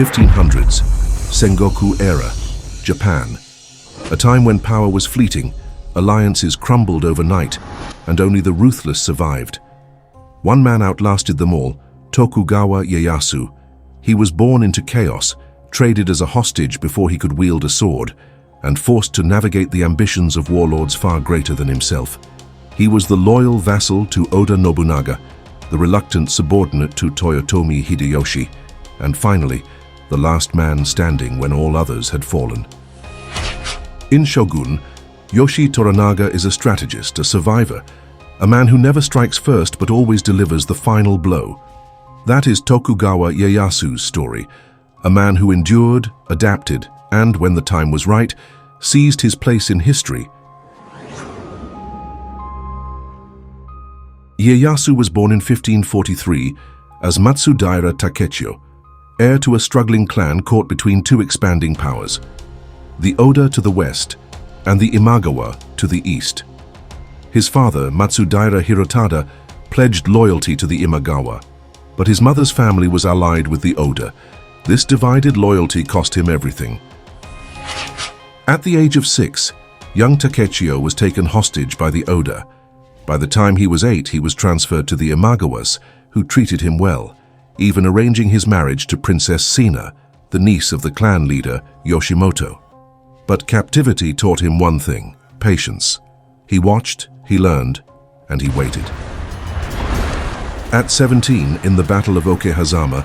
1500s, Sengoku era, Japan. A time when power was fleeting, alliances crumbled overnight, and only the ruthless survived. One man outlasted them all, Tokugawa Ieyasu. He was born into chaos, traded as a hostage before he could wield a sword, and forced to navigate the ambitions of warlords far greater than himself. He was the loyal vassal to Oda Nobunaga, the reluctant subordinate to Toyotomi Hideyoshi, and finally, the last man standing when all others had fallen. In Shōgun, Yoshii Toranaga is a strategist, a survivor, a man who never strikes first but always delivers the final blow. That is Tokugawa Ieyasu's story, a man who endured, adapted, and, when the time was right, seized his place in history. Ieyasu was born in 1543 as Matsudaira Takechiyo, heir to a struggling clan caught between two expanding powers, the Oda to the west and the Imagawa to the east. His father, Matsudaira Hirotada, pledged loyalty to the Imagawa, but his mother's family was allied with the Oda. This divided loyalty cost him everything. At the age of 6, young Takechiyo was taken hostage by the Oda. By the time he was 8, he was transferred to the Imagawas, who treated him well, even arranging his marriage to Princess Sina, the niece of the clan leader Yoshimoto. But captivity taught him one thing: patience. He watched, he learned, and he waited. At 17, in the Battle of Okehazama,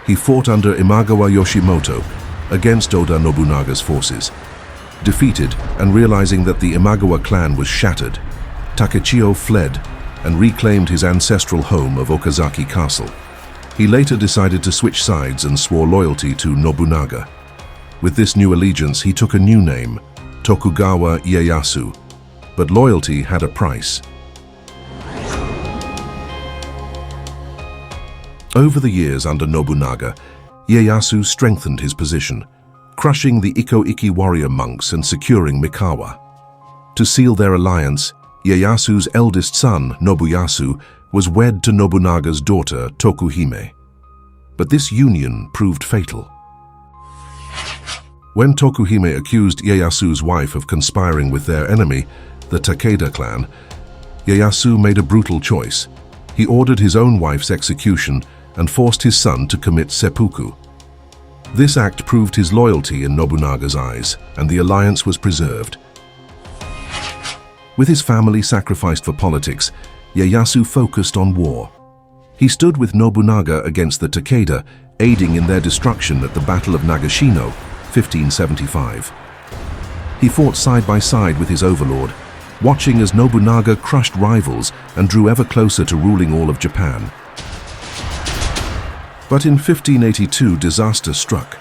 he fought under Imagawa Yoshimoto against Oda Nobunaga's forces. Defeated and realizing that the Imagawa clan was shattered, Takechiyo fled and reclaimed his ancestral home of Okazaki Castle. He later decided to switch sides and swore loyalty to Nobunaga. With this new allegiance, he took a new name, Tokugawa Ieyasu. But loyalty had a price. Over the years under Nobunaga, Ieyasu strengthened his position, crushing the Iko-Iki warrior monks and securing Mikawa. To seal their alliance, Ieyasu's eldest son, Nobuyasu, was wed to Nobunaga's daughter, Tokuhime. But this union proved fatal. When Tokuhime accused Ieyasu's wife of conspiring with their enemy, the Takeda clan, Ieyasu made a brutal choice. He ordered his own wife's execution and forced his son to commit seppuku. This act proved his loyalty in Nobunaga's eyes, and the alliance was preserved. With his family sacrificed for politics, Ieyasu focused on war. He stood with Nobunaga against the Takeda, aiding in their destruction at the Battle of Nagashino, 1575. He fought side by side with his overlord, watching as Nobunaga crushed rivals and drew ever closer to ruling all of Japan. But in 1582, disaster struck.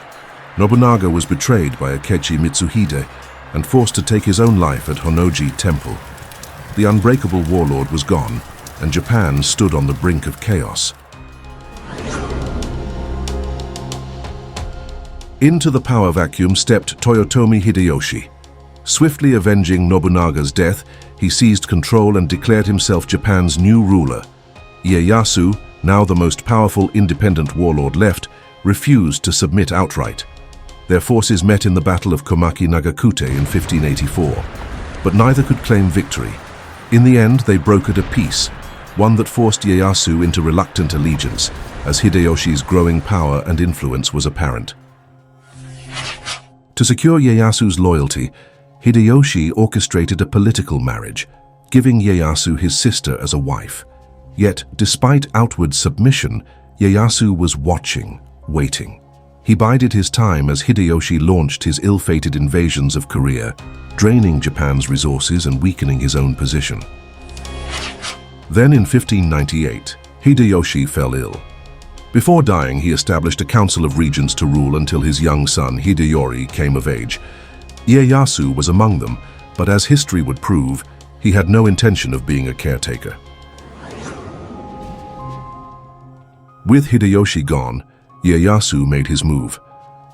Nobunaga was betrayed by Akechi Mitsuhide and forced to take his own life at Honnoji Temple. The unbreakable warlord was gone, and Japan stood on the brink of chaos. Into the power vacuum stepped Toyotomi Hideyoshi. Swiftly avenging Nobunaga's death, he seized control and declared himself Japan's new ruler. Ieyasu, now the most powerful independent warlord left, refused to submit outright. Their forces met in the Battle of Komaki Nagakute in 1584, but neither could claim victory. In the end, they brokered a peace, one that forced Ieyasu into reluctant allegiance, as Hideyoshi's growing power and influence was apparent. To secure Ieyasu's loyalty, Hideyoshi orchestrated a political marriage, giving Ieyasu his sister as a wife. Yet, despite outward submission, Ieyasu was watching, waiting. He bided his time as Hideyoshi launched his ill-fated invasions of Korea, draining Japan's resources and weakening his own position. Then in 1598, Hideyoshi fell ill. Before dying, he established a council of regents to rule until his young son Hideyori came of age. Ieyasu was among them, but as history would prove, he had no intention of being a caretaker. With Hideyoshi gone, Ieyasu made his move.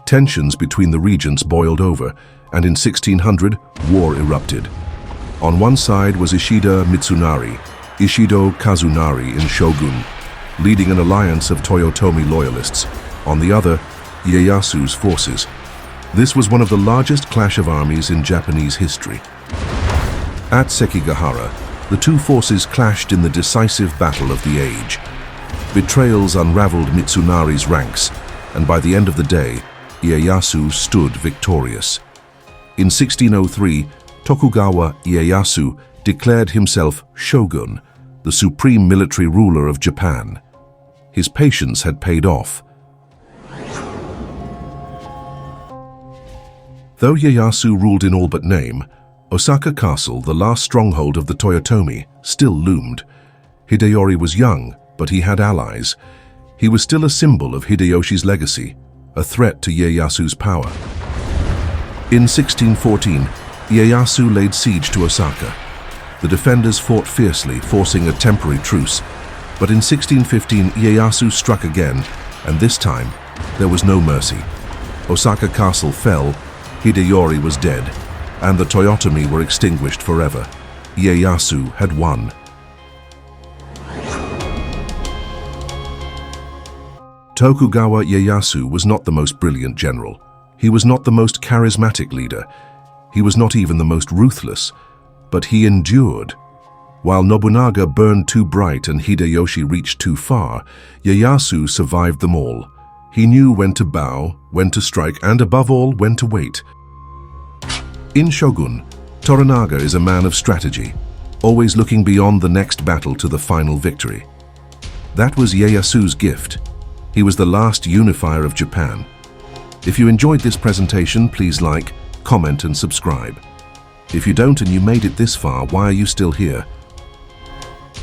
Tensions between the regents boiled over, and in 1600, war erupted. On one side was Ishida Mitsunari, Ishido Kazunari in Shōgun, leading an alliance of Toyotomi loyalists. On the other, Ieyasu's forces. This was one of the largest clash of armies in Japanese history. At Sekigahara, the two forces clashed in the decisive battle of the age. Betrayals unraveled Mitsunari's ranks, and by the end of the day, Ieyasu stood victorious. In 1603, Tokugawa Ieyasu declared himself shogun, the supreme military ruler of Japan. His patience had paid off. Though Ieyasu ruled in all but name, Osaka Castle, the last stronghold of the Toyotomi, still loomed. Hideyori was young, but he had allies. He was still a symbol of Hideyoshi's legacy, a threat to Ieyasu's power. In 1614, Ieyasu laid siege to Osaka. The defenders fought fiercely, forcing a temporary truce. But in 1615, Ieyasu struck again, and this time, there was no mercy. Osaka Castle fell, Hideyori was dead, and the Toyotomi were extinguished forever. Ieyasu had won. Tokugawa Ieyasu was not the most brilliant general. He was not the most charismatic leader. He was not even the most ruthless. But he endured. While Nobunaga burned too bright and Hideyoshi reached too far, Ieyasu survived them all. He knew when to bow, when to strike, and above all, when to wait. In Shōgun, Toranaga is a man of strategy, always looking beyond the next battle to the final victory. That was Ieyasu's gift. He was the last unifier of Japan. If you enjoyed this presentation, please like, comment, and subscribe. If you don't and you made it this far, why are you still here?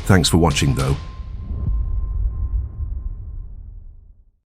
Thanks for watching though.